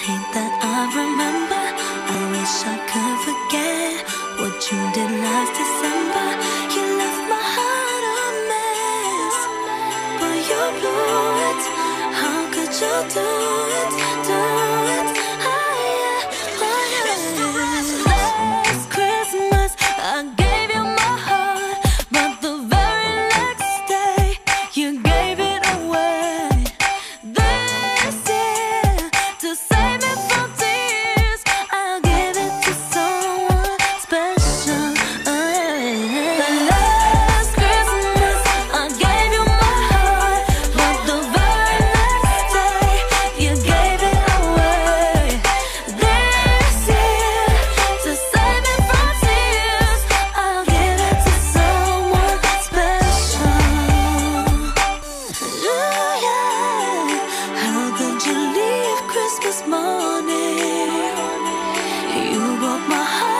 hate that I remember. I wish I could forget what you did last December. You left my heart a mess, but you blew it. How could you do it? Do it? Last Christmas I gave you my heart, but the very next day you gave it away. This year, to save me from tears, I'll give it to someone special. The last Christmas I gave you my heart, but the very next day you gave it away. This year, to save me from tears, I'll give it to someone special. Ooh, yeah. How could you leave Christmas morning? You broke my heart.